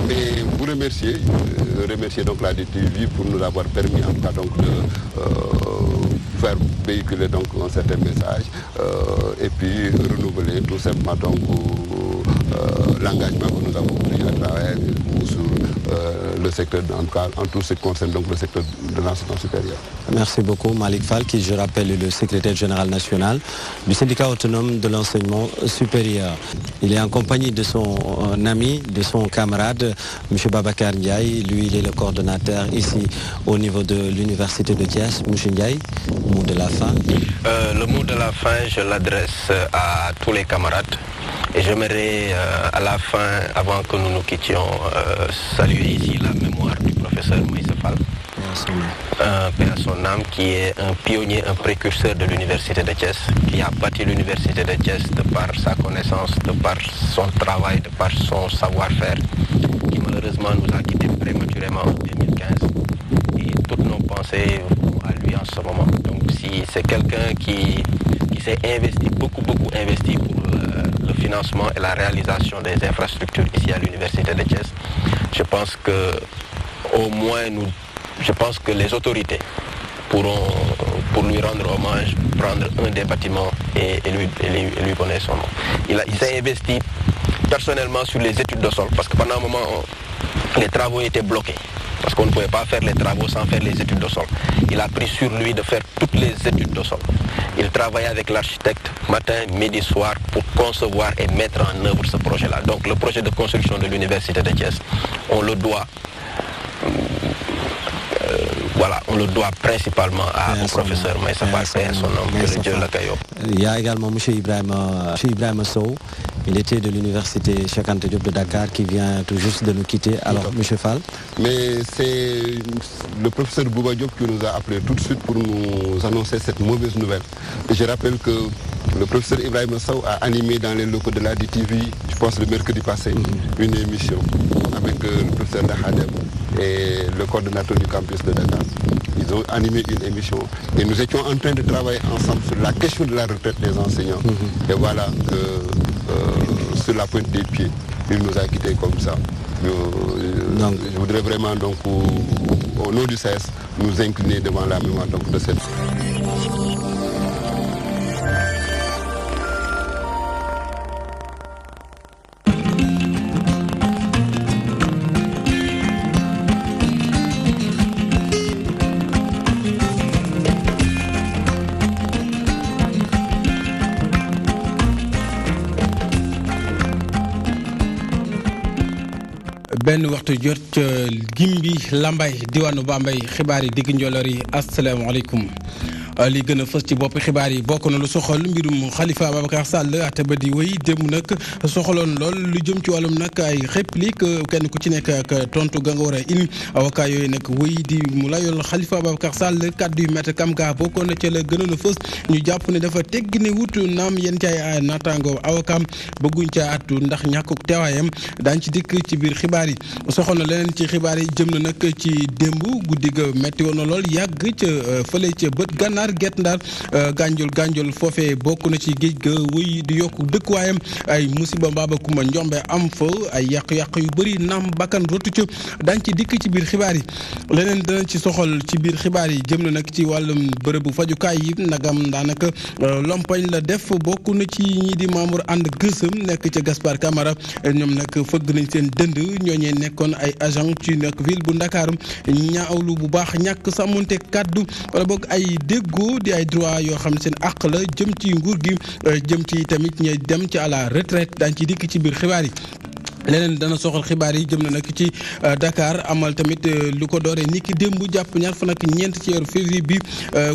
mais vous remercier donc la DTV pour nous avoir permis en tout cas donc de faire véhiculer donc un certain message et puis renouveler tout simplement donc l'engagement que nous avons pris à travers sur le secteur, en tout ce qui concerne donc le secteur de l'enseignement supérieur. Merci beaucoup Malik Fall, qui je rappelle est le secrétaire général national du syndicat autonome de l'enseignement supérieur. Il est en compagnie de son ami, de son camarade, M. Babacar Ndiaye. Lui, il est le coordonnateur ici au niveau de l'université de Thiès. M. Ndiaye, mot de la fin. Le mot de la fin, je l'adresse à tous les camarades. Et j'aimerais à la fin, avant que nous nous quittions, saluer ici la mémoire du professeur Moïse Fall. Père à son âme, qui est un pionnier, un précurseur de l'université de Thiès, qui a bâti l'université de Thiès de par sa connaissance, de par son travail, de par son savoir-faire, qui malheureusement nous a quittés prématurément en 2015. Et toutes nos pensées vont à lui en ce moment. Donc si c'est quelqu'un qui s'est investi, beaucoup investi pour le financement et la réalisation des infrastructures ici à l'université de Thiès, je pense que au moins je pense que les autorités pourront, pour lui rendre hommage, prendre un des bâtiments et lui donner son nom. Il s'est investi personnellement sur les études de sol, parce que pendant un moment, les travaux étaient bloqués, parce qu'on ne pouvait pas faire les travaux sans faire les études de sol. Il a pris sur lui de faire toutes les études de sol. Il travaillait avec l'architecte matin, midi, soir pour concevoir et mettre en œuvre ce projet-là. Donc le projet de construction de l'université de Thiès, on le doit on le doit principalement au professeur Maïssa Fall, et à son nom, que le Dieu l'accueille. Il y a également M. Ibrahim Sow. Il était de l'université Cheikh Anta Diop de Dakar, qui vient tout juste de nous quitter. Alors, M. Fall. Mais c'est le professeur Bouba Diop qui nous a appelés tout de suite pour nous annoncer cette mauvaise nouvelle. Et je rappelle que le professeur Ibrahim Sow a animé dans les locaux de la DTV, je pense le mercredi passé, une émission avec le professeur Dahadem et le coordonnateur du campus de Dakar. Ils ont animé une émission et nous étions en train de travailler ensemble sur la question de la retraite des enseignants. Et voilà que sur la pointe des pieds, il nous a quittés comme ça. Je voudrais vraiment donc au nom du CES nous incliner devant la mémoire donc, de cette... benn waxtu jot ca Gimbi Lambay diwaanu Bambey xibaar yi digg njolloor yi asalaamaaleykum. li gën a fës ci bopp xibaar yi bokk na lu soxal mbirum Khalifa Ababacar Sall ate ba di wéy démb nag soxaloon lool lu jëm ci wàllum nag ay réplique kenn ku ci nekk ak tontu ga nga war a indi avocat yooyu nag wéy di mu layool Khalifa Ababacar Sall kàddu yu Maître Kamka bokkoon na ca la gënoon a fës ñu jàpp ne dafa teggi ne wut naam yenn ci ay naataango avocat bëgguñ ca attu ndax ñàkkuk teewaayam daañ ci dikk ci biir xibaar yi soxal na leneen ci xibaar yi jëm na nag ci démb guddi ga metti woon na lool yàgg ca fële ca bët gànnaar Guet Ndar gànjol foofee bokk na ci géej ga wuy di yokk dëkkuwaayam ay musiba mbaaba kumba njombe am fa ay yàq-yàq yu bëri naam bakkan rotu ca dañ ci dikk ci biir xibaar yi leneen dana ci soxal ci biir xibaar yi jëm na nag ci wàllum bërëbu fajukaay yi nagam daanaka lompañ la def bokk na ci ñi di membre ànd gësëm nekk ca Gaspard Camara ñoom nag fëgg nañ seen dënd ñooñee nekkoon ay agent ci nag ville bu Ndakaaru ñaawlu bu baax ñàkk sàmmonte kàddu wala boog ay dégg di ay droit yoo xam seen àq la jëm ci nguur gi jëm ci tamit ñi dem ci à la retraite daañ ci dikk ci biir xibaar yi leneen dana soxal xibaar yi jëm na nag ci Dakar amal tamit lu ko dooree ni ki démb jàpp ñaar fan ak ñeent ci weeru février bi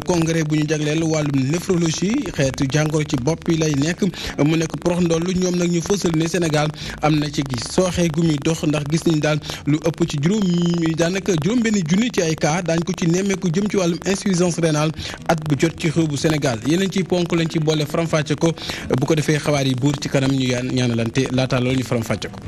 congrès bu ñu jagleel wàllum néphrologie xeetu jàngoro ci bopp yi lay nekk mu nekk prox ndoll ñoom nag ñu fësal ne Sénégal am na ci sooxee gu muy dox ndax gis nañ daal lu ëpp ci juróom benn junni ci ay cas daañ ko ci nemmeeku jëm ci wàllum insuffisance rénale at bu jot ci xew bu Sénégal yeneen ci ponk lañ ci boole faram-fàcce ko bu ko defee xabaar yi buur ci kanam ñu ñaanalante laata loolu ñu faram-fàcce ko.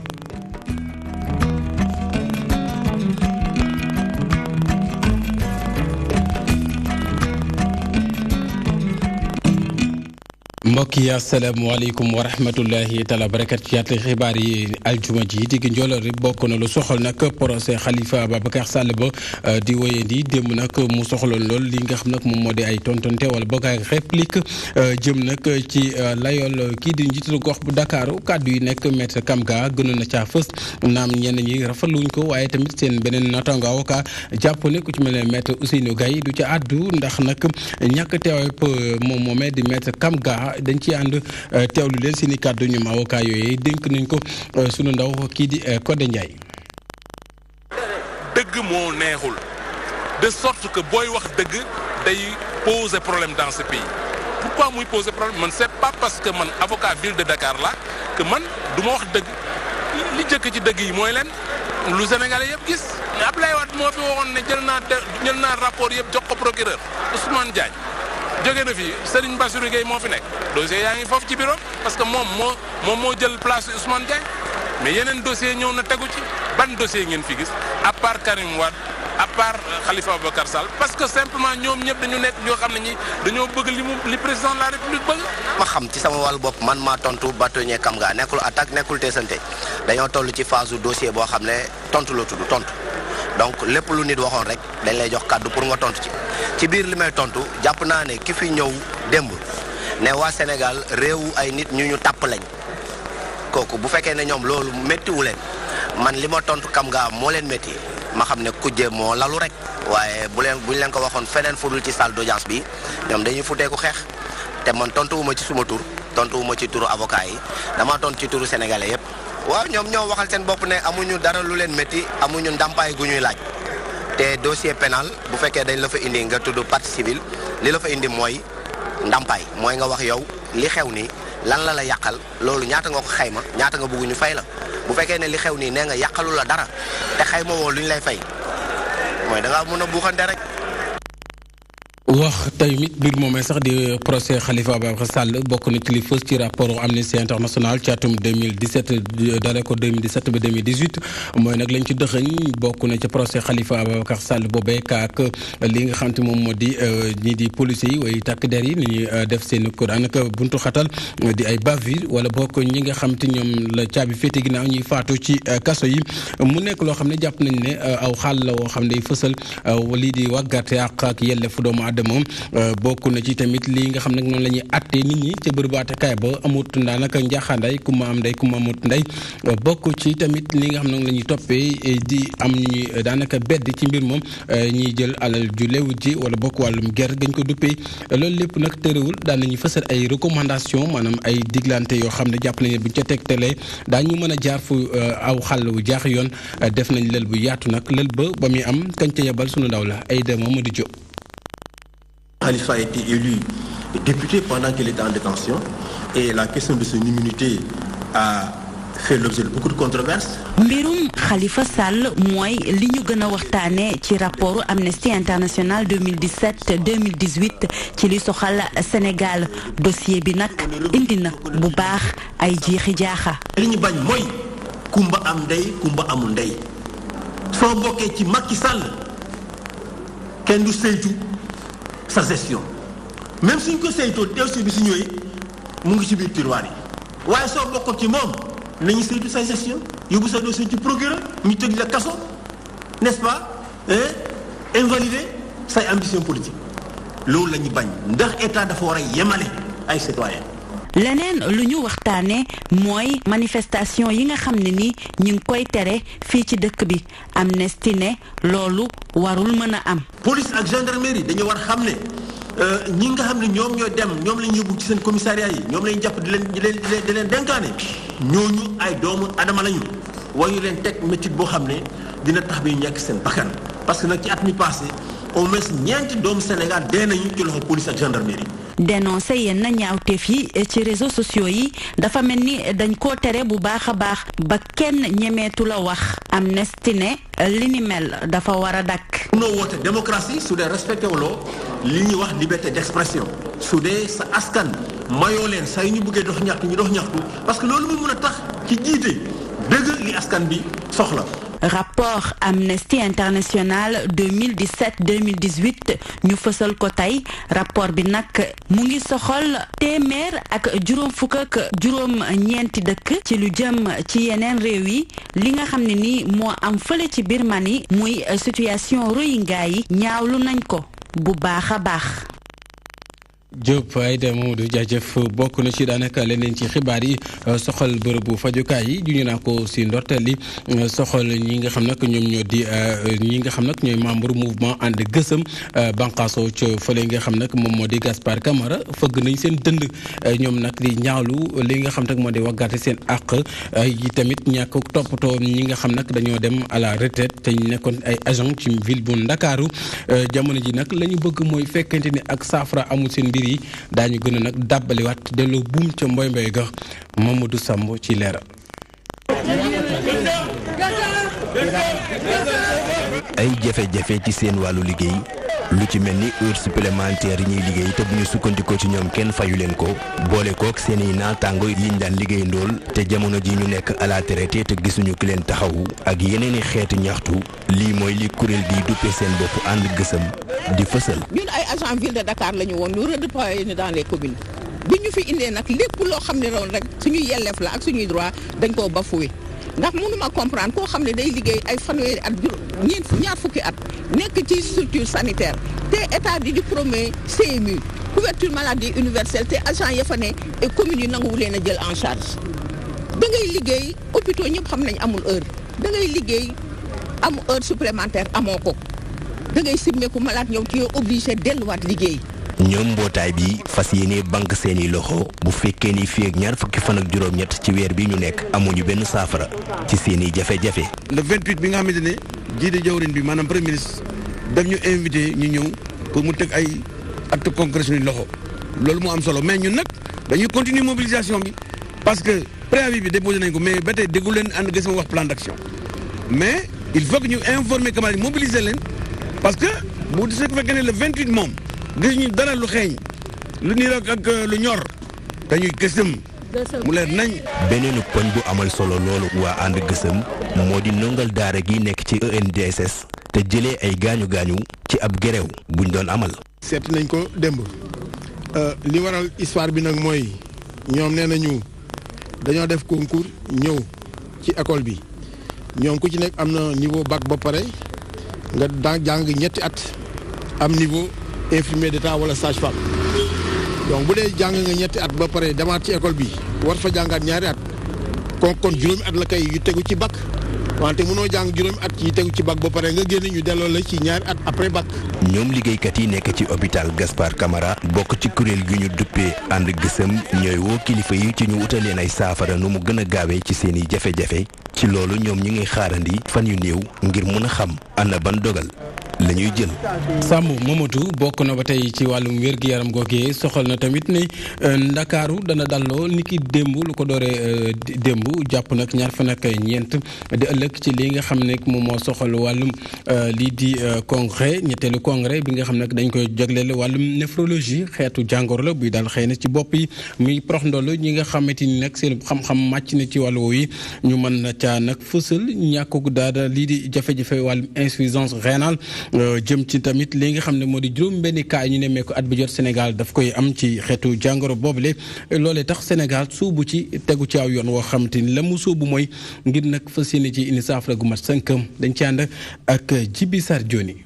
mbokk yi asalaamaaleykum wa rahmatullahi taala barakat ci yaatli xibaar yi aljuma ji digg njolori bokk na lu soxal nag procès Khalifa Ababacar Sall ba di wéyandi démb nag mu soxaloon lool li nga xam nag moom moo di ay tontonte wala boog ay réplique jëm nag ci layool kii di njiital gox bu Dakar kàddu yi nekk maître Kamga gënoon na caa fës naam ñenn ñi rafetluñ ko waaye tamit seen beneen naataango avocat jàpp ne ku ci mel ne maître Ousseynou Gaye du ca àddu ndax nag ñàkk teewaay moom moomee di maître Kamga dañ ci ànd teewlu leen seeni kàddu ñoom avocat yooyu dénk nañ ko sunu ndaw kii di Codé Ndiaye. dëgg moo neexul de sorte que booy wax dëgg day poser problème dans ce pays pourquoi muy poser problème man c'est pas parce que man avocat ville de Dakar la que man du ma wax dëgg li jëkk ci dëgg yi mooy leen lu Sénégalais yëpp gis Abdoulaye Wade moo fi waxoon ne jël naa rapport yëpp jox ko procureur Ousmane Diagne. jóge na fi Serigne Bassirou Gueye moo fi nekk dossier yaa ngi foofu ci bureau parce que moom moo jël place Ousmane Diagne mais yeneen dossier ñëw na tegu ci ban dossier ngeen fi gis à part Karim Wade à part Khalifa Ababacar Sall parce que simplement ñoom ñëpp dañu nekk ñoo xam ne ñi dañoo bëgg li président de la République bëgg. ma xam ci sama wàllu bopp man maa tontu bâtonnier Kamga nekkul attaque nekkul teesante dañoo toll ci phase dossier boo xam ne tontu la tudd tontu donc lépp lu nit waxoon rek dañ lay jox kàddu pour nga tontu ci biir li may tontu jàpp naa ne ki fi ñëw démb ne waa Sénégal réewu ay nit ñu tàpp lañ kooku bu fekkee ne ñoom loolu méttiwu leen man li ma tontu Kamga moo leen métti ma xam ne kujje moo lalu rek waaye buñ leen ko waxoon feneen fudul ci salle d'audience bi ñoom dañuy futeeku xeex te man tontuwuma ci suma tur tontuwuma ci turu avocat yi dama tontu ci turu sénégalais yépp waaw ñoom ñoo waxal seen bopp ne amuñu dara lu leen métti amuñu ndàmpaay gu ñuy laaj te dossier pénal bu fekkee dañ la fa indi nga tudd partie civile li la fa indi mooy ndàmpaay mooy nga wax yow li xew nii lan la yàqal loolu ñaata nga ko xayma ñaata nga bëgg ñu fay la bu fekkee ne li xew nii nee nga yàqalu la dara te xayma woo lu ñu lay fay mooy da ngaa mën a buuxante rek. wax tamit mbir moomee sax di procès Khalifa Ababacar Sall bokk na ci li fës ci rapport Amnesty International ci atum 2017 dalee ko 2017 ba 2018 mooy nag lañ ci dëxëñ bokk na ci procès Khalifa Ababacar Sall boobee kaak li nga xam te moom moo di ñii di policiers yi way takk der yi ni ñuy def seen ko daanaka buntu xatal di ay bavure wala bokk ñi nga xam te ñoom la caabi féete ginnaaw ñuy faatu ci kaso yi mu nekk loo xam ne jàpp nañ ne aw xaal la woo xam ne day fësal lii di wàggarte ak yelleefu doomu aadama moom bokk na ci tamit lii nga xam ne noonu la ñuy atte nit ñi ca bërëbu attekaay ba amut daanaka njaaxaanday ku ma am ndey ku ma amut ndey bokk ci tamit li nga xam ne la ñuy toppee di am ñuy daanaka bedd ci mbir moom ñiy jël alal ju lew ji wala bokk wàllum ger gañ ko duppee loolu lépp nag tërëwul daan nañu fësal ay recommandation maanaam ay diglante yoo xam ne jàpp nañu buñ ca tegtalee daañu mën a jaar fu aw xàll wu jaax yoon def nañ lël bu yaatu nag lël ba muy am kañ ca yebal sunu ndaw la Aïda Mamadou Diop. Khalifa a été élu député pendant qu'il était en détention et la question de son immunité a fait l'objet de beaucoup de controverses. mbirum Khalifa Sall mooy li ñu gën a waxtaane ci rapport Amnesty International 2017-2018 ci li soxal Sénégal dossier bi nag indi na bu baax ay jiixi jaaxa. li ñu bañ mooy kumba am ndey kumba amul ndey soo bokkee ci Macky Sall kenn du saytu sa gestion même suñ ko saytoo dossier bi su ñëwee mu ngi ci biir tiroir yi waaye soo bokkoon ci moom nañu saytu sa gestion yóbbu sa dossier ci procureur ñu tëj la kaso n'est-ce pas invalider say ambition politique loolu la ñu bañ ndax état dafa war a yemale ay citoyens. leneen lu ñu waxtaane mooy manifestation yi nga xam ne ni ñu ngi koy tere fii ci dëkk bi Amnesty ne loolu warul mën a am. police ak gendarmerie dañu war xam ne ñi nga xam ne ñoom ñooy dem ñoom lañu yóbbu ci seen commissariat yi ñoom lañu jàpp di leen denkaane ñooñu ay doomu adama lañu wayu leen teg métit boo xam ne dina tax bi ñu ñàkk seen bakkan parce que nag ci at mi passé au moins ñeenti doomu Sénégal dee nañu ci loxo police ak gendarmerie. dénoncé yenn ñaawteef yi ci réseaux sociaux yi dafa mel ni dañ koo tere bu baax a baax ba kenn ñemeetu la wax Amnesty ne li ni mel dafa war a dakk. munoo woote démocratie su dee respecté wuloo li ñuy wax liberté d'expression su dee sa askan mayoo leen saa yu ñu bëggee dox ñaxtu ñu dox ñaxtu parce que loolu muy mun a tax ci jiite dëgg li askan bi soxla. rapport Amnesty International 2017-2018 ñu fësal ko tey rapport bi nag mu ngi soxal téeméer ak juróom fukk ak juróom ñeenti dëkk ci lu jëm ci yeneen réew yi li nga xam ne ni moo am fële ci Birmanie muy situation Rohingya yi ñaawlu nañ ko bu baax a baax. Diop Aïda Mamadou jaajëf bokk na ci daanaka leneen ci xibaar yi soxal bërëbu fajukaay yi juñu naa ko si ndorteel li soxal ñi nga xam nag ñoom ñoo di ñi nga xam nag ñooy membre mouvement ànd gësëm banqaasoo ci fële nga xam nag moom moo di Gaspard Camara fëgg nañ seen dënd ñoom nag di ñaawlu li nga xam nag moo di waggaate seen àq yi tamit ñàkk toppatoo ñi nga xam nag dañoo dem à la retraite te ñu nekkoon ay agent ci ville bu Ndakaaru jamono ji nag la ñu bëgg mooy fekkente ni ak saafara amul seen mbir yi daañu gën a nag dàbbaliwaat delloo buum ca mboy mboy ga Mamadou Samb ci leeral. ay jafe-jafe ci seen wàllu liggéey lu ci mel ni heure supplémentaire yi ñuy liggéey te bu ñu sukkandikoo ci ñoom kenn fayu leen ko boole kook seen i naataango yiñ daan liggéey ndool te jamono ji ñu nekk à la retraite te gisuñu ki leen taxawu ak yeneen i xeetu ñaxtu lii mooy li kuréel gi duppee seen bopp ànd gësëm di fësal. ñun ay agent ville de Dakar la ñu woon ñu redéployé ñu dans les communes bi ñu fi indee nag lépp loo xam ne roon rek suñuy yelleef la ak suñuy droit dañ koo bafoué ndax mënuma comprendre koo xam ne day liggéey ay fanweeri at ñaar fukki at nekk ci structure sanitaire te état di promet CMU couverture maladie universelle te agent ya fa ne et communes yi nanguwu leen a jël en charge da ngay liggéey hôpitaux ñëpp xam nañ amul heure da ngay liggéey am heure supplémentaire amoo ko da ngay simmeeku malade ñëw ci obligé delluwaat liggéey. ñoom mbootaay bi fas yéene banque seeni loxo bu fekkee ni fii ak ñaar fukki fan ak juróom-ñett ci weer bi ñu nekk amuñu benn saafara ci seeni jafe-jafe. le 28 bi nga xamante ne jiite jawrin bi maanaam premier ministre daf ñu invité ñu ñëw pour mu teg ay acte concret suñu loxo loolu moo am solo mais ñun nag dañuy continuer mobilisation bi parce que préavis bi déposé nañ ko mais ba tey déggu leen ànd gësam wax plan d'action mais il faut que ñu informer camarades yi mobiliser leen parce que bu di fekkee ne le 28 moom. gis ñu dara lu xeeñ lu niir ak lu ñor dañuy gësëm mu leer nañ. beneenu poñ bu amal solo loolu waa ànd gësëm moo di ndongal daara gi nekk ci ENDSS te jëlee ay gaañu-gaañu ci ab gerew buñ doon amal. seet nañ ko démb li waral histoire bi nag mooy ñoom nee nañu dañoo def concours ñëw ci école bi ñoom ku ci nekk am na niveau bac ba pare nga daa jàng ñetti at am niveau. infirmier d'état wala sage-femme donc bu dee jàng nga ñetti at ba pare demaat ci école bi war fa jàngaat ñaari at kon juróomi at la kay yu tegu ci bac wante mënoo jàng juróomi at yi tegu ci bac ba pare nga génne ñu delloo la ci ñaari at après bac. ñoom liggéeykat yi nekk ci hôpital Gaspard Camara bokk ci kuréel gi ñu duppee ànd gësëm ñooy woo kilifa yi ci ñu utaleen ay saafara nu mu gën a gaawee ci seen i jafe-jafe ci loolu ñoom ñu ngi xaarandi fan yu néew ngir mën a xam ana ban dogal la ñuy jël. Samb Mamadou bokk na ba tey ci wàllum wér-gu-yaram googee soxal na tamit ne Ndakaaru dana dalloo ni ki démb lu ko dooree démb jàpp nag ñaar fan ak ñeent di ëllëg ci li nga xam ne moom moo soxal wàllum lii di congrès ñetteelu congrès bi nga xam ne dañ koy jagleel wàllum néphrologie xeetu jàngoro la buy daal xëy na ci bopp yi muy prox ndoll ñi nga xamante ni nag seen xam-xam màcc na ci wàllu woowu yi ñu mën na caa nag fësal ñàkku daada lii di jafe-jafe wàllum insuffisance rénale jëm ci tamit li nga xam ne moo di juróom benn cas ñu nemmee ko at bi jot Sénégal daf koy am ci xeetu jàngoro boobule loolee tax Sénégal suubu ci tegu ci aw yoon woo xamante ni la mu suubu mooy ngir nag fas yéene ci indi saafara gu mat sënkam dañ ci ànd ak Jibi Sar Joni.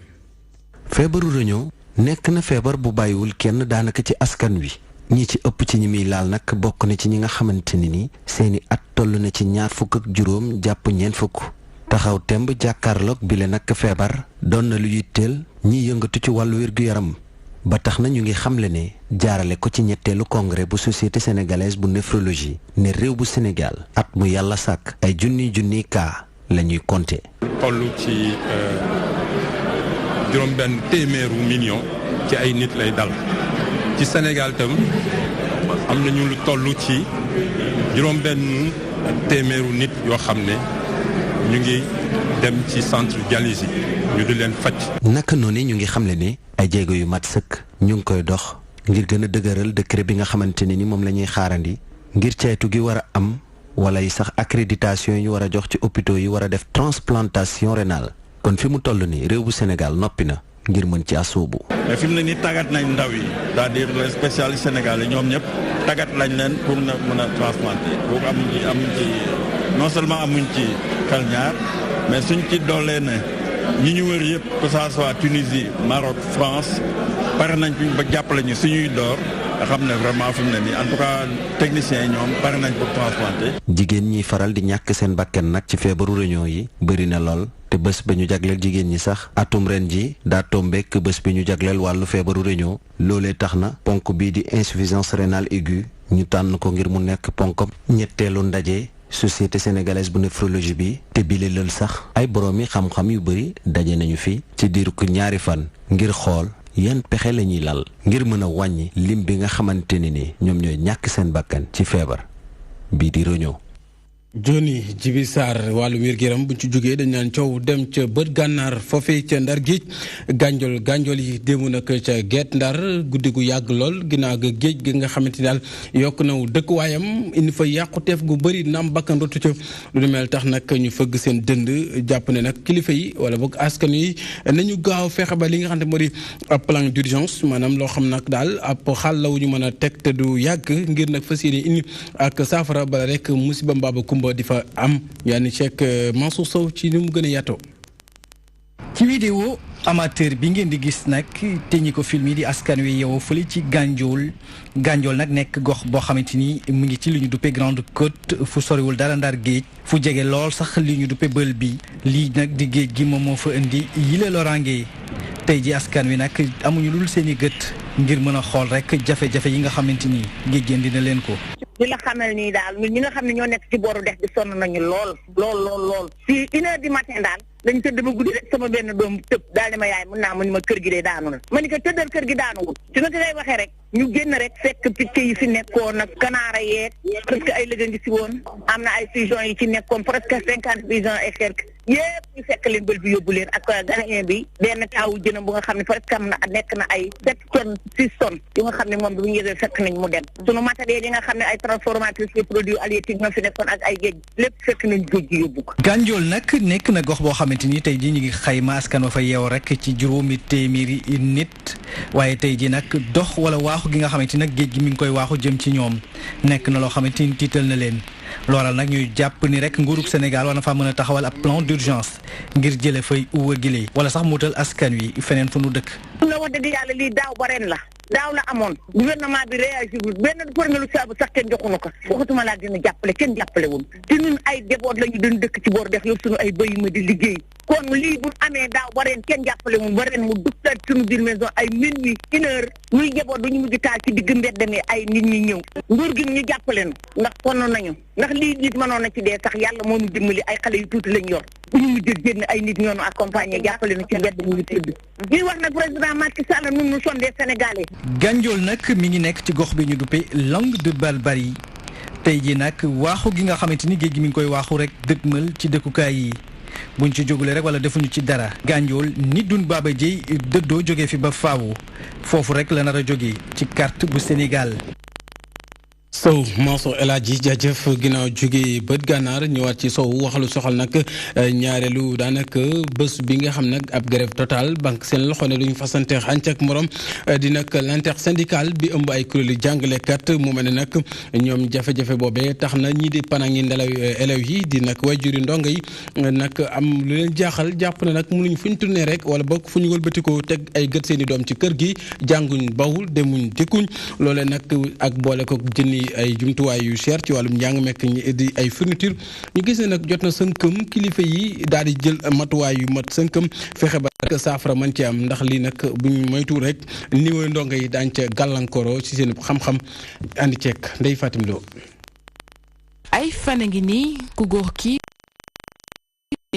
feebaru roño nekk na feebar bu bàyyiwul kenn daanaka ci askan wi ñi ci ëpp ci ñi muy laal nag bokk na ci ñi nga xamante ni seeni at toll na ci ñaar fukk ak juróom jàpp ñeent fukk. taxaw temb jàkkaarloog bi le nag feebar doon na lu yitteel ñiy yëngatu ci wàllu wér-gu-yaram ba tax na ñu ngi xamle ne jaarale ko ci ñetteelu congrès bu société sénégalaise bu néphrologie ne réew bu Sénégal at mu yàlla sàkk ay junniy cas la ñuy compter. toll ci juróom-benn téeméeru million ci ay nit lay dal ci Sénégal tam am nañu lu toll ci juróom-benn téeméeru nit yoo xam ne. ñu ngi dem ci centre dialyse yi ñu di leen faj. naka noonu ñu ngi xamle ne ay jéego yu mat sëkk ñu ngi koy dox ngir gën a dëgëral décret bi nga xamante ne ni moom la ñuy xaarandi ngir caytu gi war a am wala yi sax accréditation yi ñu war a jox ci hôpitaux yi war a def transplantation rénale kon fi mu toll nii réew bu Sénégal noppi na ngir mën ci asoobu. mais fi mu ne nii tàggat nañ ndaw yi c'est-à-dire les spécialistes sénégalais ñoom ñëpp tàggat lañ leen pour na mën a transplanter boobu amuñ ci non seulement amuñ ci xel ñaar mais suñ ci doolee ne ñi ñu wër yëpp que ça soit Tunisie Maroc France pare nañ fi ba jàppale ñu suñuy door nga xam ne vraiment fi mu ne nii en tout cas techniciens yi ñoom pare nañ pour transplanter. jigéen ñi faral di ñàkk seen bakken nag ci feebaru réunion yi bëri na lool te bés ba ñu jagleel jigéen ñi sax atum ren ji daa tombeek bés bi ñu jagleel wàllu feebaru réunion loolee tax na ponk bii di insuffisance rénale aiguë ñu tànn ko ngir mu nekk ponk ñetteelu ndaje société sénégalaise bu néphrologie bi te bile lël sax ay boroomi xam-xam yu bëri daje nañu fi ci diiru ko ñaari fan ngir xool yan pexe la ñuy lal ngir mën a wàññi lim bi nga xamante ni ñoom ñooy ñàkk seen bakkan ci feebar bii di réunion. Joni Jibi Sarr wàllu wér-gu-yaram buñ ci jógee dañ naan coow dem ca bët gànnaar foofee ca ndar géej gànjool yi démb nag ca Guet Ndar guddi gu yàgg lool ginnaaw ga géej gi nga xamante ni daal yokk na dëkkuwaayam indi fa yàquteef gu bëri naam bakkan rotu ca lu nu mel tax nag ñu fëgg seen dënd jàpp ne nag kilifa yi wala boog askan yi nañu gaaw fexe ba li nga xam ne moo di plan d'urgence maanaam loo xam nag daal ab xàll la wu ñu mën a teg te du yàgg ngir nag fas yéene indi ak saafara bala rek musiba mbaaba kumba di fa am yaani Cheikh Mansour Sow ci ni mu gën a yaatoo. ci vidéo amateur bi ngeen di gis nag te ñi ko film yi di askan wi yow fële ci Gandiol nag nekk gox boo xamante ni mu ngi ci li ñu duppe Grande Côte fu soriwul dara Ndar géej fu jege lool sax li ñu duppe bël bi lii nag di géej gi moom moo fa indi yile loraange tey ji askan wi nag amuñu lul seen i gët ngir mën a xool rek jafe-jafe yi nga xamante ni géej gi dina leen ko. li la xamal nii daal ñi nga xam ne ñoo nekk ci booru dex bi sonn nañu lool si 1h du matin daal dañ tëdd ba guddi rek sama benn doom tëb daal di ma yaay mën naa mu ni ma kër gi de daanu na ma ni ko tëddal kër gi daanuwul su ma ko lay waxee rek ñu génn rek fekk picc yi fi nekkoon nag kanaara yeeg presque ay lëgën gi si woon am na ay pigeons yi ci nekkoon presque 50 pigeons et quelques yëpp ñu fekk leen bël bi yóbbu leen ak ganayen bi benn taawu jënam bu nga xam ne presque am na nekk na ay 7 tonnes 6 tonnes yu nga xam ne moom bi bu ñu yëgee fekk nañ mu dem sunu matériel yi nga xam ne ay transformatrices de produits halieutiques ñoo fi nekkoon ak ay géej lépp fekk nañ géej gi yóbbu ko. Gandiol nag nekk na gox boo xamante ni tey jii ñu ngi xayma askan wa fa yeew rek ci juróomi téeméeri nit waaye tey jii nag dox wala waaxu gi nga xamante ni nag géej gi mi ngi koy waaxu jëm ci ñoom nekk na loo xamante ni tiital na leen loolal nag ñuy jàpp ni rek nguurug Sénégal war na faa mën a taxawal ab plan d'urgence ngir jële fay uwa gile wala sax muutal askan wi feneen fu nu dëkk. la wax dëgg yàlla lii daaw ba ren la daaw la amoon gouvernement bi réagir benn formelu saabu sax kenn joxuñu ko waxatuma laa dina jàppale kenn jàppale wuñ te ñun ay déboot lañu doon dëkk ci boor dex yow suñu ay bëy ma di liggéey kon lii bu amee daaw ba ren kenn jàppale wuñ ba ren mu dugtaat suñu biir maison ay minuit 1h muy jaboot du ñu mujj taal ci digg mbedd mi ay nit ñi ñëw nguur gi ñu jàppale nu ndax sonn nañu ndax lii nit mënoon na ci dee sax yàlla moo ñu dimbali ay xale yu tuuti lañ yor bu ñu mujj génn ay nit ñoonu accompagné jàppale nu ci mbedd mi ñu tëdd ñuy wax nag président Macky Sall nun nous sommes des Sénégalais. Gandiol nag mi ngi nekk ci gox bi ñu duppe Langue de Barbarie tey jii nag waaxu gi nga xamante ni géej gi mi ngi koy waaxu rek dëgmal ci dëkkukaay yi buñ ci jógulee rek wala defuñu ci dara. Gandiol nit dun Baba Dieye dëddoo jógee fi ba faawu foofu rek la nar a jógee ci carte bu Sénégal. Sow Mansour El Hadji jaajëf ginnaaw jóge bët gànnaar ñëwaat ci Sow waxalu soxal nag ñaareelu daanaka bés bi nga xam nag ab grève totale banque seen loxo ne duñu fasante xànc ak morom di nag l'intersyndicale bi ëmb ay kuréelu jàngalekat mu mel ne nag ñoom jafe-jafe boobee tax na ñii di panang yi ndelaw élèves yi di nag wayjuri ndongo yi nag am lu leen jaaxal jàpp ne nag mënuñ fu ñu tourné rek wala bokk fu ñu wëlbatikoo teg ay gët seen i doom ci kër gi jànguñ bawul demuñ dikkuñ loolee nag ak boole ko jëni ay jumtuwaay yu cher ci wàllum njàng mekk di ay fourniture ñu gis ne nag jot na sënkëm kilifa yi daal di jël matuwaay yu mat sënkëm fexe ba rek saafara mën ci am ndax lii nag buñ moytu rek niveau ndongo yi daañ ca gàllankooro ci seen xam-xam andi ceek Ndeye Fatim Lo ay fan a ngi nii ku góor ki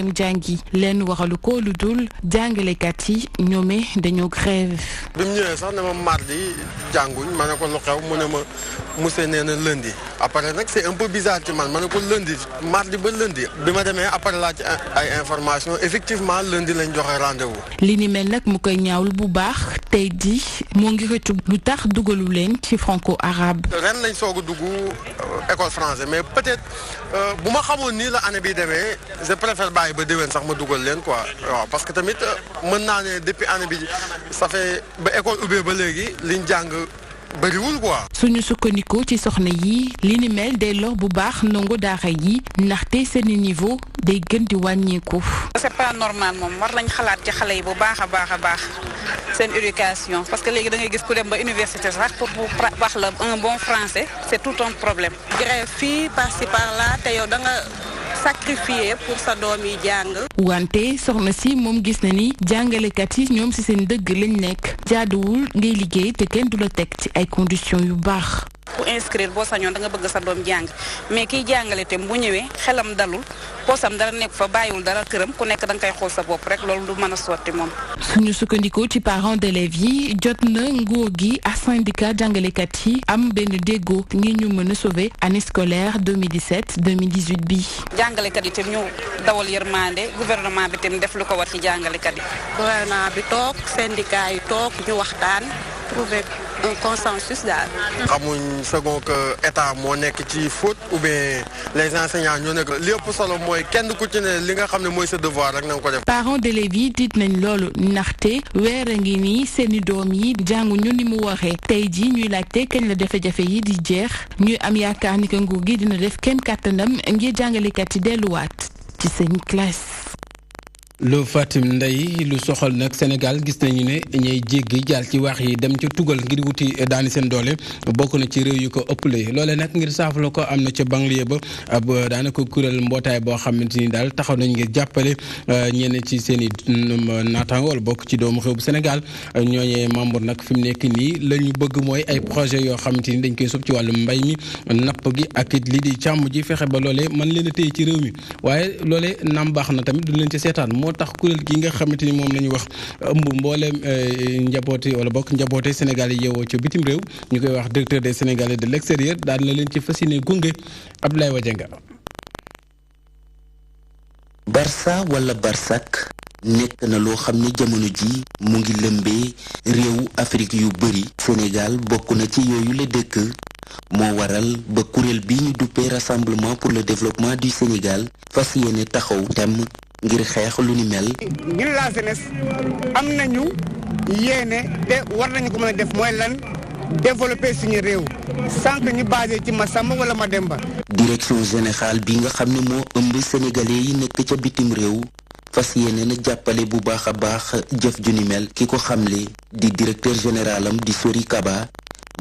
dem jàngi leen waralu ko lu dul jàngalekat yi ñoome dañoo grève. bi mu ñëwee sax ne ma mardi jànguñ ma ne ko lu xew mu ne ma monsieur nee na lundi après nag c'est un peu bizarre ci man ma ne ko lundi mardi ba lundi bi ma demee après laa ci ay information effectivement lundi lañ joxe rendez-vous. li ni mel nag mu koy ñaawlu bu baax tey di moo ngi rëccu lu tax dugalu leen ci franco-arabe. ren lañ soog a dugg école français mais peut-être bu ma xamoon nii la année bi demee je préfère bàyyi ba déwén sax ma dugal leen quoi waaw parce que tamit mën naa ne depuis année bi ça fait ba école ubbee ba léegi liñ jàng bëriwul quoi. suñu sukkandikoo ci soxna yi li ni mel day lor bu baax ndongo daara yi ndaxte seeni niveau day gën di wàññeeku. c'est pas normal moom war nañ xalaat ci xale yi bu baax a baax seen éducation parce que léegi da ngay gis ku dem ba université sax pour wax la un bon français c'est tout un problème. grève fii par-ci par-là te yow da nga sacrifier pour sa doom yi jàng. wante soxna si moom gis na ni jàngalekat yi ñoom ci seen dëgg lañ nekk jaaduwul ngay liggéey te kenn du la teg ci ay conditions yu baax. pour inscrire boo sañoon da nga bëgg sa doom jàng mais kiy jàngale te bu ñëwee xelam dalul poosam dara nekk fa bàyyiwul dara këram ku nekk da nga koy xool sa bopp rek loolu du mën a sotti moom. suñu sukkandikoo ci parents d'élèves yi jot na nguur gi ak syndicat jàngalekat yi am benn déggoo ngir ñu mën a sauver année scolaire 2017-2018 bi. jàngalekat yi tam ñu dawal yërmande gouvernement bi tam def lu ko war ci jàngalekat yi. gouvernement bi toog syndicat yi toog ñu waxtaan trouver un consensus daal. xamuñ second que état moo nekk ci faute ou bien les enseignants ñoo nekk li ëpp solo mooy kenn ku ci ne li nga xam ne mooy sa devoir rek na nga ko def. parents d'élèves yi tiit nañ loolu ndaxte weer a ngi nii seeni doom yi jànguñu ni mu waxee tey jii ñuy laajte kañ la jafe-jafe yi di jeex ñuy am yaakaar ni que nguur gi dina def kenn kàttanam ngir jàngalekat yi delluwaat ci seen classe. lu Fatim Ndeye lu soxal nag Sénégal gis nañu ne ñay jéggi jaal ci wax yi dem ca tugal ngir wuti daani seen doole bokk na ci réew yu ko ëppale loole nag ngir saafara ko am na ca banlieue ba ab daanaka kuréel mbootaay boo xamante ni daal taxaw nañ ngir jàppale ñenn ci seen i naataango wala bokk ci doomu réew bu Sénégal ñooñee membre nag fi mu nekk nii la ñu bëgg mooy ay projet yoo xamante ni dañ koy sóob ci wàllu mbay mi napp gi ak it lii di càmm ji fexe ba loolee mën leen a téye ci réew mi waaye loolee naam baax na tamit duñ leen ci seetaan moo tax kuréel gi nga xamante ni moom la ñu wax ëmb mbooleem njaboote wala bokk njaboote Sénégal yi yeewoo ca bitim réew ñu koy wax directeur des Sénégalais de l'extérieur daal na leen ci fas yéene gunge Abdoulaye Wadianga. Barça wala Barsak nekk na loo xam ne jamono ji mu ngi lëmbee réewu Afrique yu bari Sénégal bokk na ci yooyu la dëkk moo waral ba kuréel bi ñu duppee Rassemblement pour le développement du Sénégal fas yéene taxaw tem ngir xeex lu ni mel. ngir la jeunesse am nañu yéene te war nañu ko mën a def mooy lan développer suñu réew sans que ñu basé ci Massamba wala Mademba. direction générale bi nga xam ne moo ëmb sénégalais yi nekk ca bitim réew fas yéene na jàppale bu baax a baax jëf ju ni mel ki ko xamle di directeur général am di Sori Kaba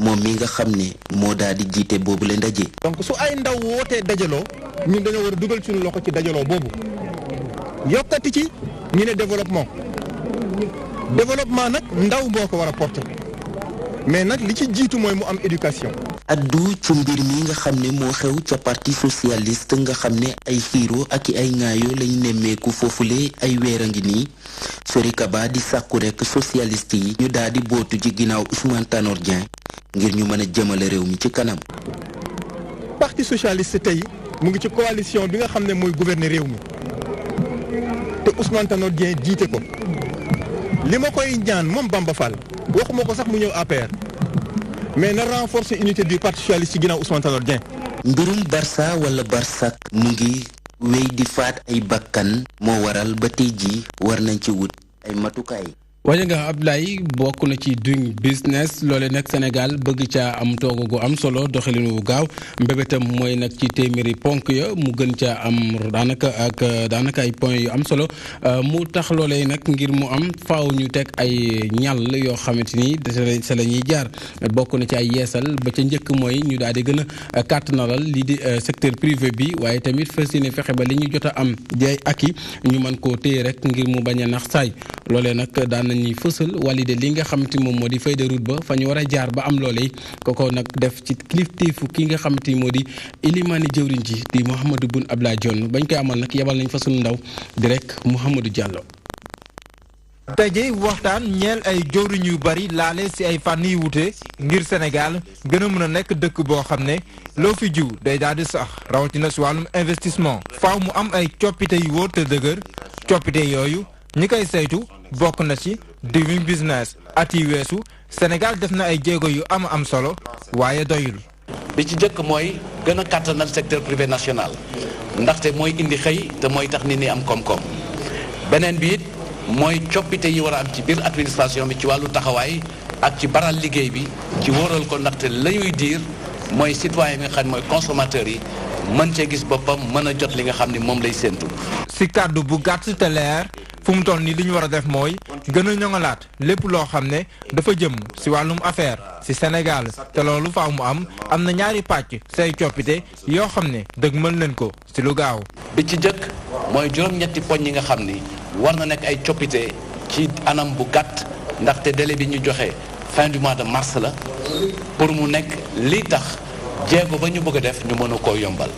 moom mi nga xam ne moo daal di jiite boobu la ndaje. donc su ay ndaw wootee dajaloo ñun dañoo war a dugal suñu loxo ci dajaloo boobu. yokkati ci ñu ne développement nag ndaw moo ko war a porter mais nag li ci jiitu mooy mu am éducation. addu ci mbir mi nga xam ne moo xew ca parti socialiste nga xam ne ay xiiro ak i ay ŋaayoo lañu nemmeeku foofule ay weer a ngi nii Sori Kaba di sàkku rekk socialiste yi ñu daal di bootu ci ginnaaw Ousmane Tanor Dieng ngir ñu mën a jëmale réew mi ci kanam. parti socialiste tey mu ngi ci coalition bi nga xam ne mooy gouverner réew mi. te Ousmane Tanor Dieng jiite ko li ma koy ñaan moom Bamba Fall waxuma ko sax mu ñëw APR mais na renforcer unité du parti socialiste ci ginnaaw Ousmane Tanor Dieng. mbirum Barça wala Barsak mu ngi wéy di faat ay bakkan moo waral ba tey jii war nañ ci wut ay matukaay. waja nga Abdoulaye bokk na ci doing business loole nag Sénégal bëgg caa am toogu gu am solo doxalin wu gaaw mbébétam mooy nag ci téeméeri ponk ya mu gën caa am daanaka ay point yu am solo mu tax loolee nag ngir mu am faaw ñu teg ay ñal yoo xamante ni sa la ñuy jaar bokk na ci ay yeesal ba ca njëkk mooy ñu daal di gën a kàttanalal lii di secteur privé bi waaye tamit fas yéene fexe ba li ñu jot a am di ay acquis ñu mën koo téye rek ngir mu bañ a nax saay loolee nag daan nañuy fësal walide li nga xamante ni moom moo di feuille de route ba fa ñu war a jaar ba am loolee kooko nag def ci kilifteefu ki nga xamante ni moo di ilimaani jëwriñ ji di Mouhamadou Boun Abdallah Dionne bañ koy amal nag yebal nañ fa sunu ndaw di rek Mouhamadou Diallo. daje waxtaan ñeel ay jëwriñ yu bari laale ci ay fànn yu wute ngir Sénégal gën a mën a nekk dëkk boo xam ne loo fi jiw day daal di sax rawatina ci wàllum investissement faaw mu am ay coppite yu wóor te dëgër coppite yooyu ñi koy saytu bokk na ci Doing Business at yi weesu Sénégal def na ay jéego yu am solo waaye doyul. bi ci jëkk mooy gën a kàttanal secteur privé national ndaxte mooy indi xëy te mooy tax nit ñi am koom-koom beneen bi it mooy coppite yi war a am ci biir administration bi ci wàllu taxawaay ak ci baral liggéey bi ci wóoral ko ndaxte la ñuy diir mooy citoyen bi nga xam ne mooy consommateur yi mën cee gis boppam mën a jot li nga xam ne moom lay séentu. ci kàddu bu gàtt te leer fu mu toll nii li ñu war a def mooy gën a ñoŋalaat lépp loo xam ne dafa jëm ci wàllum affaire ci Sénégal te loolu faaw mu am na ñaari pàcc say coppite yoo xam ne dëgg mën leen ko ci lu gaaw. bi ci jëkk mooy juróom-ñetti poñ yi nga xam ni war na nekk ay coppite ci anam bu gàtt ndaxte délai bi ñu joxe fin du mois de mars la pour mu nekk lii tax jéego ba ñu bëgg a def ñu mën a koo yombal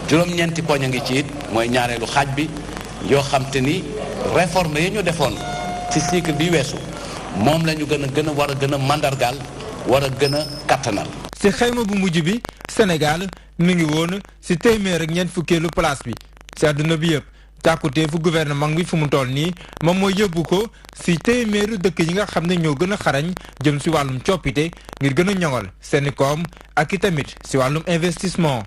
juróom-ñeenti poñ a ngi ci it mooy ñaareelu xaaj bi yoo xam te ni réforme yi ñu defoon ci cycle bi weesu moom la ñu gën a war a gën a mandargaal war a gën a kattanal. ci xayma bu mujj bi Sénégal mi ngi woon ci téeméer ak ñeent fukkeelu place bi ci àdduna bi yëpp. càkkutéefu gouvernement bi fu mu toll nii moom mooy yóbbu ko ci téeméeru dëkk yi nga xam ne ñoo gën a xarañ jëm ci wàllum coppite ngir gën a ñoŋal seeni koom ak i tamit ci wàllum investissement.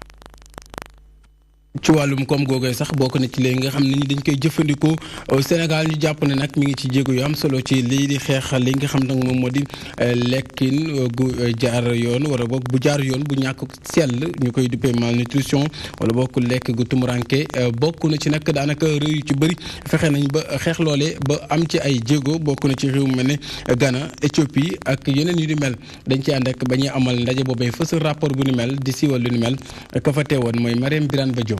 ci wàllum koom googee sax bokk na ci léegi nga xam ne ni dañ koy jëfandikoo Sénégal ñu jàpp ne nag mi ngi ci jéego yu am solo ci lii di xeex li nga xam nag moom moo di lekkin gu jaar yoon wala boog bu jaar yoon bu ñàkk sell ñu koy duppee malnutrition wala bokk lekk gu tumuranke bokk na ci nag daanaka réew yu ci bëri fexe nañ ba xeex loole ba am ci ay jéego bokk na ci réew mu mel ne Ghana Éthiopie ak yeneen yu ni mel dañ ci ànd ak ba ñuy amal ndaje boobee fës rapport bu ni mel di siiwal lu ni mel ka fa teewoon mooy Mariam Birane Ba Diop.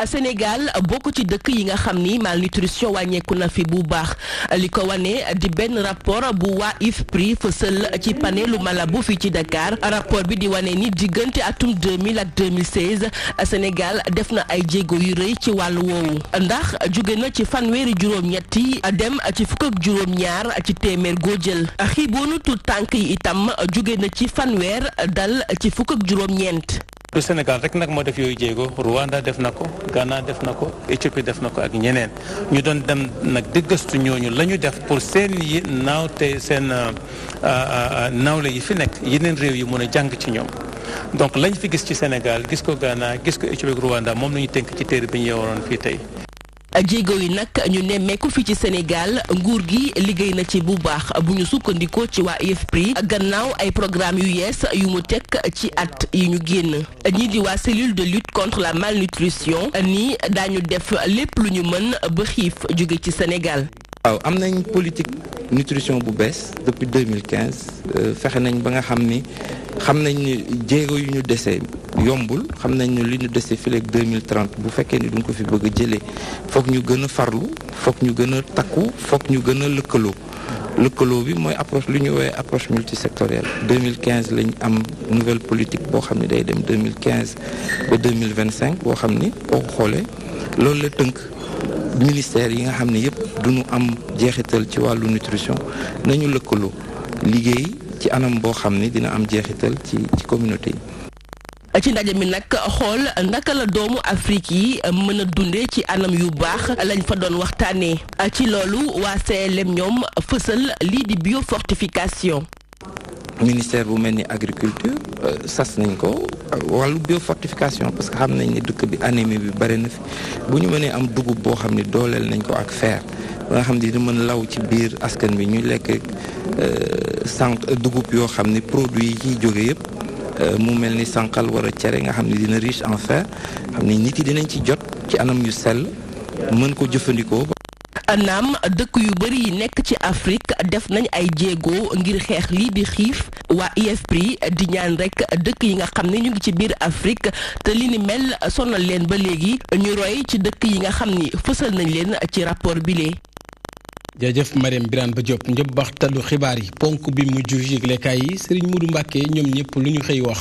Sénégal bokk ci dëkk yi nga xam ni malnutrition wàññeeku na fi bu baax li ko wane di benn rapport bu waa IFPRI fësal ci panelu Malabo fii ci Dakar rapport bi di wane ni diggante atum 2000 ak 2016 Sénégal def na ay jéego yu rëy ci wàllu woowu ndax jóge na ci fanweeri juróom-ñetti dem ci fukk ak juróom-ñaar ci téeméer goo jël xiiboonu tout tànk yi itam jóge na ci fanweer dal ci fukk ak juróom-ñeent. du Sénégal rek nag moo def yooyu jéego Rwanda def na ko Ghana def na ko Éthiopie def na ko ak ñeneen ñu doon dem nag di gëstu ñooñu la ñu def pour seen yi naaw te seen naawle yi fi nekk yeneen réew yi mën a jàng ci ñoom donc lañ fi gis ci Sénégal gis ko Ghana gis ko Éthiopie ak Rwanda moom la ñu tënk ci téere bi ñu yoroon fii tey. jéego yi nag ñu nemmeeku fi ci Sénégal nguur gi liggéey na ci bu baax bu ñu sukkandikoo ci waa IFPRI gannaaw ay programme yu yees yu mu teg ci at yi ñu génn ñii di waa cellule de lutte contre la malnutrition nii daañu def lépp lu ñu mën ba xiif jóge ci Sénégal. waaw am nañ politique nutrition bu bees depuis 2015 fexe nañ ba nga xam ni jéego yu ñu dese yombul xam nañ ne li ñu dese fii ak 2030 bu fekkee ni duñ ko fi bëgg a jëlee foog ñu gën a farlu foog ñu gën a takku foog ñu gën a lëkkaloo bi mooy approche lu ñu woowee approche multisectorielle 2015 lañ am nouvelle politique boo xam ne day dem 2015 ba 2025 boo xam ni boo ko xoolee loolu la tënk ministère yi nga xam ne yëpp duñu am jeexital ci wàllu nutrition nañu lëkkaloo liggéey ci anam boo xam ne dina am jeexital ci communauté yi. ci ndaje mi nag xool naka la doomu Afrique yi mën a dundee ci anam yu baax lañ fa doon waxtaanee ci loolu waa CLM ñoom fësal lii di biofortification. ministère bu mel ni agriculture sas nañ ko wàllu biofortification parce que xam nañ ne dëkk bi anémie bi bari na fi bu ñu mënee am dugub boo xam ne dooleel nañ ko ak fer ba nga xam ne dina mën law ci biir askan bi ñu lekk dugub yoo xam ne produits yi ciy jóge yëpp mu mel ni sànqal wala cere nga xam ne dina riche en fer xam ne nit yi dinañ ci jot ci anam yu sell mën ko jëfandikoo. naam dëkk yu bari yi nekk ci Afrique def nañ ay jéego ngir xeex lii di xiif waa IFPRI di ñaan rek dëkk yi nga xam ne ñu ngi ci biir Afrique te li ni mel sonal leen ba léegi ñu roy ci dëkk yi nga xam ni fësal nañ leen ci rapport bi lee jaajëf Mariam Birane Ba Diop njëbbaxtalu xibaar yi ponk bi mujj yëglekaay yi Serigne Modou Mbacké ñoom ñëpp lu ñu xëy wax.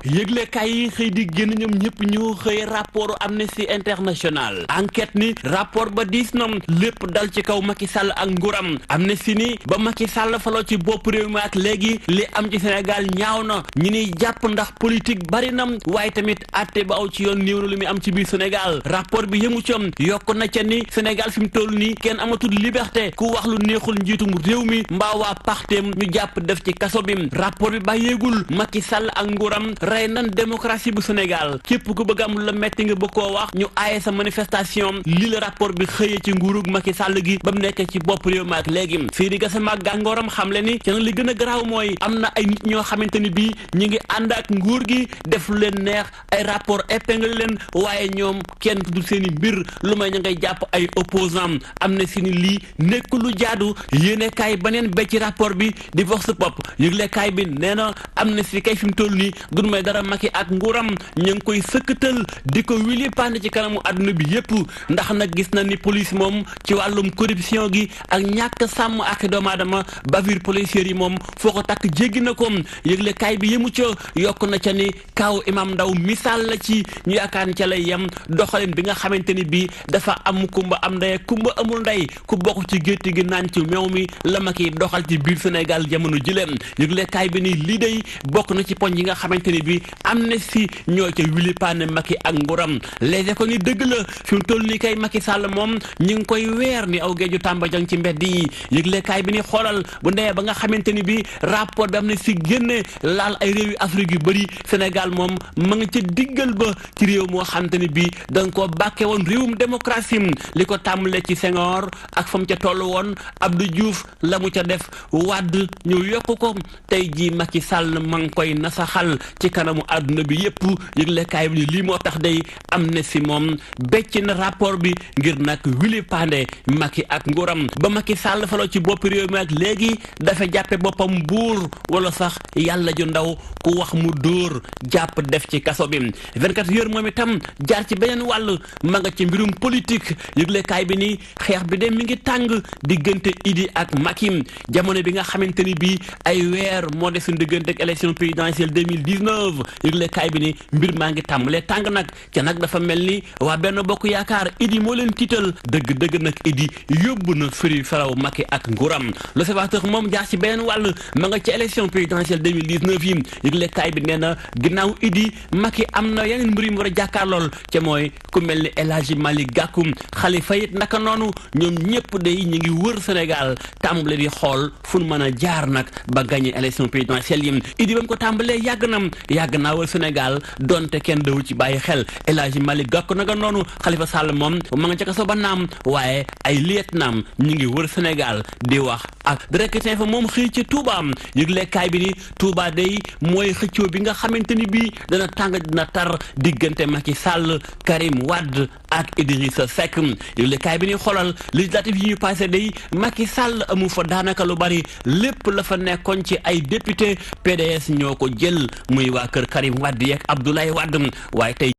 yëglekaay yi xëy di génn ñoom ñëpp ñu xëy rapport Amnesty International enquête ni rapport ba diis na lépp dal ci kaw Macky Sall ak nguuram Amnesty ni ba Macky Sall faloo ci bopp réew mi ak léegi li am ci Sénégal ñaaw na ñi niy jàpp ndax politique bari na waaye tamit àtte ba aw ci yoon néew na lu muy am ci biir Sénégal rapport bi yëmu cam yokk na ca ni Sénégal fi mu toll nii kenn amatul liberté ku wax lu neexul njiitum réew mi mbaa waa parteem ñu jàpp def ci kaso bi rapport bi bàyyeegul Macky Sall ak nguuram rey nan démocratie bu Sénégal képp ku bëgg am la metti nga bëgg koo wax ñu aaye sa manifestation lii la rapport bi xëyee ci nguurug Macky Sall gi ba mu nekk ci bopp réew mi ak léegi Seydi Gassama gàngooram xam le ni ci nag li gën a garaaw mooy am na ay nit ñoo xamante ni bii ñi ngi ànd ak nguur gi def lu leen neex ay rapport épingle leen waaye ñoom kenn du seeni mbir lu may ña ngay jàpp ay opposant am na si ni lii nekk lu jaadu yéene kaay baneen ba ci rapport bi di Vox Pop yëgle kaay bi nee na am na si kay fi mu toll nii dun may dara Macky ak nguuram ñu ngi koy sëkkatal di ko wili pand ci kanamu àdduna bi yépp ndax nag gis na ni police moom ci wàllum corruption gi ak ñàkk sàmm ak doomu aadama bavure policière yi moom foo ko takk jéggi na ko yëgle kaay bi yëmu ca yokk na ca ni kaw Imam Ndaw misaal la ci ñu yaakaar ni ca lay yem doxalin bi nga xamante ni bii dafa am kumba am ndey kumba amul ndey ku bokk ci gétt gi naan ci meew mi la Macky doxal ci biir Sénégal jamono jëleem yëgle kaay bi ni lii day bokk na ci poñ yi nga xamante ni bii Amnesty ñoo ca wili paane Macky ak nguuram les ko ni dëgg la fi mu toll nii kay Macky Sall moom ñi ngi koy weer ni aw géeju Tamba Jang ci mbedd yi yëgle kaay bi ni xoolal bu ndee ba nga xamante ni bi rapport bi Amnesty génne laal ay réew yu Afrique yu bëri Sénégal moom ma nga ca diggal ba ci réew moo xamante ni bi danga koo bàkke woon réewum démocratie li ko tàmbale ci Senghor ak fa mu ca toll woon Abdou Diouf la mu ca def Wade ñu yokk ko tey jii Macky Sall ma ngi koy nasaxal ci kanamu àdduna bi yépp yëgle kaay bi ni lii moo tax day Amnesty moom becc na rapport bi ngir nag wili pande Macky ak nguuram ba Macky Sall faloo ci bopp réew mi ak léegi dafa jàppe boppam buur wala sax yàlla ju ndaw ku wax mu dóor jàpp def ci kaso bi 24 heures moom itam jaar ci beneen wàll ma nga ci mbirum politique yëgle kaay bi ni xeex bi de mi ngi tàng diggante Idi ak Macky jamono bi nga xamante ni bii ay weer moo des suñu diggante ak élection présidentielle 2019 yëgle kaay bi ni mbir maa ngi tàmbalee tàng nag ca nag dafa mel ni waa benn bokk yaakaar Idi moo leen tiital dëgg-dëgg nag Idi yóbbu na firi faraw Macky ak nguuram l'Observateur moom jaar ci beneen wàll ma nga ci élection présidentielle 2019 yi yëgle kaay bi nee na ginnaaw Idi Macky am na yeneen mbir yu mu war a jàkkaarlool ca mooy ku mel ni El Hadji Malick Gakou Khalifa it naka noonu ñoom ñëpp day ñu ngi wër Sénégal tàmbale di xool fu nu mën a jaar nag ba gagné élection présidentielle yi Idi ba mu ko tàmbalee yàgg naa wër Sénégal donte kenn dawu ci bàyyi xel El Hadji Malick Gakou naka noonu Khalifa Sall moom ma nga ca kaso ba naam waaye ay lieutenant ñu ngi wër Sénégal di wax ak Direct Info moom xëy ci Touba yëgle kaay bi ni Touba day mooy xëccoo bi nga xamante ni bii dana tàng dina tar diggante Macky Sall Karim Wade ak Idrissa Seck yëgle kaay bi ni xoolal législative yi ñu passé day Macky Sall amu fa daanaka lu bari lépp la fa nekkoon ci ay député PDS ñoo ko jël muy waa kër Karim Wade yeeg Abdoulaye Wade waaye tey